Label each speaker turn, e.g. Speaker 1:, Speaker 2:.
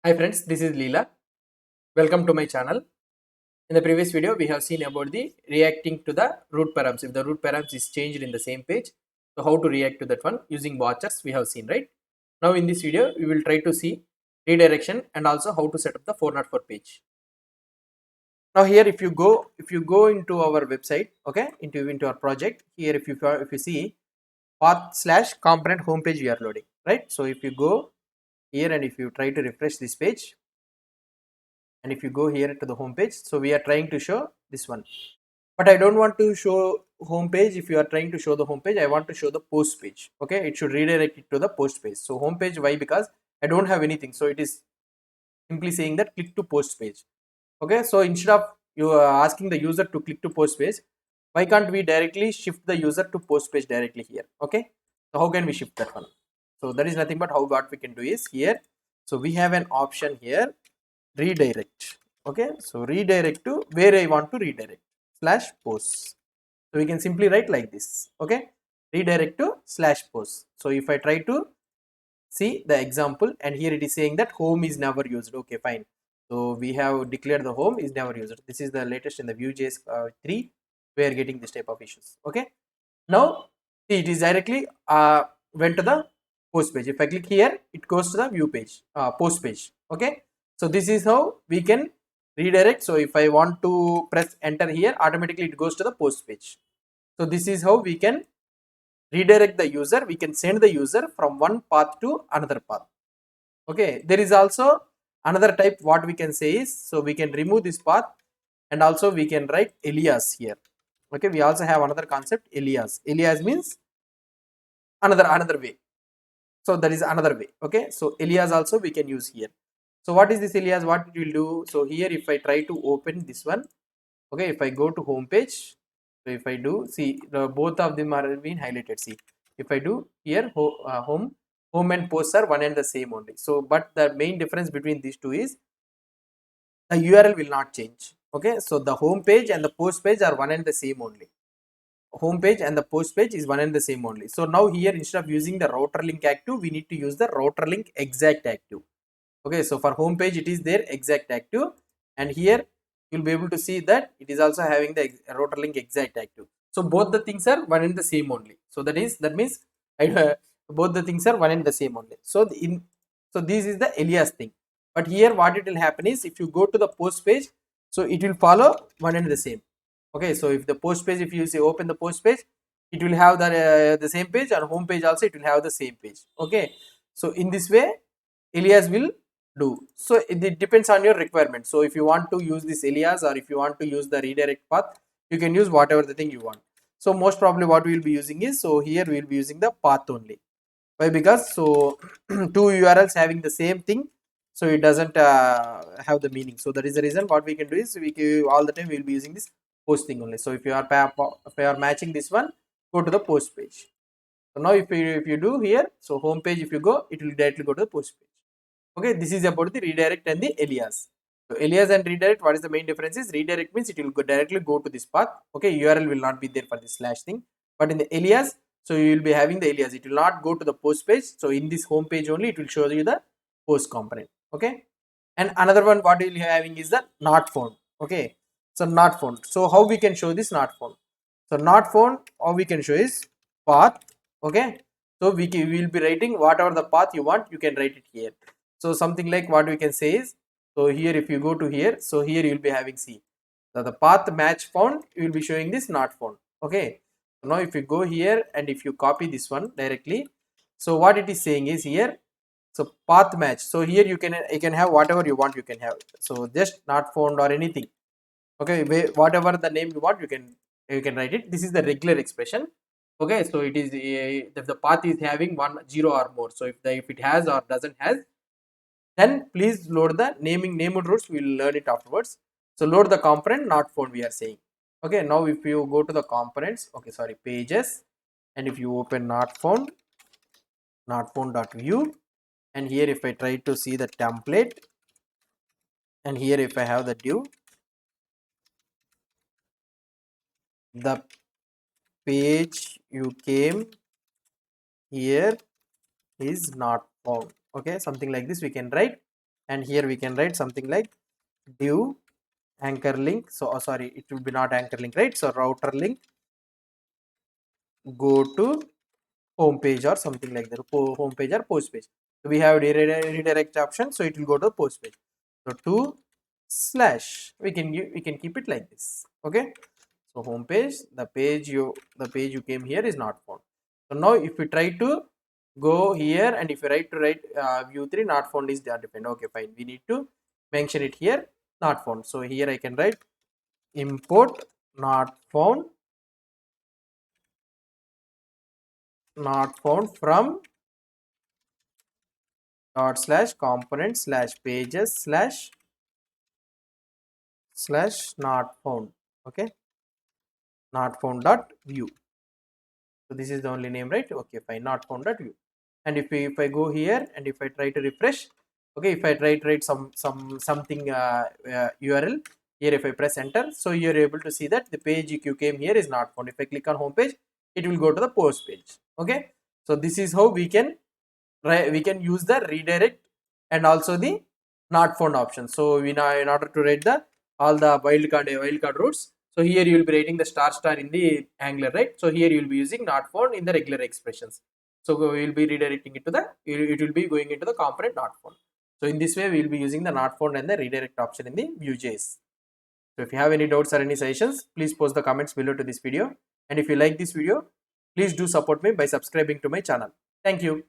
Speaker 1: Hi friends, this is Leela. Welcome to my channel. In the previous video, we have seen about the reacting to the root params. If the root params is changed in the same page, so how to react to that one using watchers we have seen, right? Now in this video, we will try to see redirection and also how to set up the 404 page. Now here, if you go into our website, okay, into our project here, if you see path slash component homepage we are loading, right? So if you go here and if you try to refresh this page, and if you go here to the home page, so we are trying to show this one, but I don't want to show home page. If you are trying to show the home page, I want to show the post page. Okay, it should redirect it to the post page. So home page, why? Because I don't have anything, so it is simply saying that click to post page. Okay, so instead of you asking the user to click to post page, why can't we directly shift the user to post page directly here? Okay, so how can we shift that one? So that is nothing but how what we can do is here, so we have an option here, redirect. Okay, so redirect to where I want to redirect, slash post. So we can simply write like this. Okay, redirect to slash post. So if I try to see the example, and here it is saying that home is never used. Okay, fine. So we have declared the home is never used. This is the latest in the Vuejs 3. We are getting this type of issues. Okay, now see, it is directly went to the post page. If I click here, it goes to the view page, post page. Okay, so this is how we can redirect. So if I want to press enter here, automatically it goes to the post page. So this is how we can redirect the user. We can send the user from one path to another path. Okay, there is also another type. What we can say is, so we can remove this path, and also we can write alias here. Okay, we also have another concept, alias. Alias means another way. So that is another way. Okay, so alias also we can use here. So what is this alias? What it will do? So here, if I try to open this one, okay, if I go to home page, so if I do see, both of them are being highlighted. See, if I do here, home and posts are one and the same only. So but the main difference between these two is the URL will not change. Okay, so the home page and the post page are one and the same only. Home page and the post page is one and the same only. So now here, instead of using the router link active, we need to use the router link exact active. Okay, so for home page it is there exact active, and here you'll be able to see that it is also having the router link exact active. So both the things are one and the same only. So that means both the things are one and the same only. So so this is the alias thing. But here what it will happen is, if you go to the post page, so it will follow one and the same. Okay, so if the post page, if you say open the post page, it will have the same page, and home page also it will have the same page. Okay, so in this way alias will do. So it depends on your requirement. So if you want to use this alias, or if you want to use the redirect path, you can use whatever the thing you want. So most probably what we will be using is, so here we will be using the path only. Why? Because so two URLs having the same thing, so it doesn't have the meaning. So that is the reason. What we can do is, all the time we will be using this post thing only. So if you are matching this one, go to the post page. So now if you do here, so home page, if you go, it will directly go to the post page. Okay, this is about the redirect and the alias. So alias and redirect, what is the main difference is, redirect means it will directly go to this path. Okay, URL will not be there for this slash thing. But in the alias, so you will be having the alias, it will not go to the post page. So in this home page only, it will show you the post component. Okay, and another one what we will be having is the not found. Okay, so not found. So how we can show this not found? So not found, how we can show is path. Okay, so we will be writing whatever the path you want, you can write it here. So something like what we can say is, so here if you go to here, so here you will be having C. So the path match found, you will be showing this not found. Okay, so now if you go here and if you copy this one directly, so what it is saying is here, so path match. So here you can have whatever you want, you can have. So just not found or anything. Okay, whatever the name you want, you can write it. This is the regular expression. Okay, so it is if the path is having 1 0 or more. So if it has or doesn't has, then please load the named routes. We will learn it afterwards. So load the component not found, we are saying. Okay, now if you go to the components, okay, sorry, pages, and if you open not found.view, and here if I try to see the template, and here if I have the div, the page you came here is not found. Okay, something like this we can write, and here we can write something like div anchor link. So sorry, it will be not anchor link, right? So router link go to home page or something like that, home page or post page. So we have redirect option, so it will go to post page. So to slash we can keep it like this. Okay, so home page, the page you came here is not found. So now if we try to go here and if you write vue3 not found is not defined. Okay, fine, we need to mention it here, not found. So here I can write import not found from dot slash component slash pages slash not found. Okay, not found dot view. So this is the only name, right? Okay, fine, not found dot view. And if I go here and if I try to refresh, okay, if I try to write something URL here, if I press enter, so you're able to see that the page you came here is not found. If I click on home page, it will go to the post page. Okay, so this is how we can use the redirect and also the not found option. So we now, in order to write the all the wildcard routes, so here you will be writing the star in the Angular, right? So here you will be using not found in the regular expressions. So we will be redirecting it to the, it will be going into the component not found. So in this way we will be using the not found and the redirect option in the Vuejs. So if you have any doubts or any suggestions, please post the comments below to this video. And if you like this video, please do support me by subscribing to my channel. Thank you.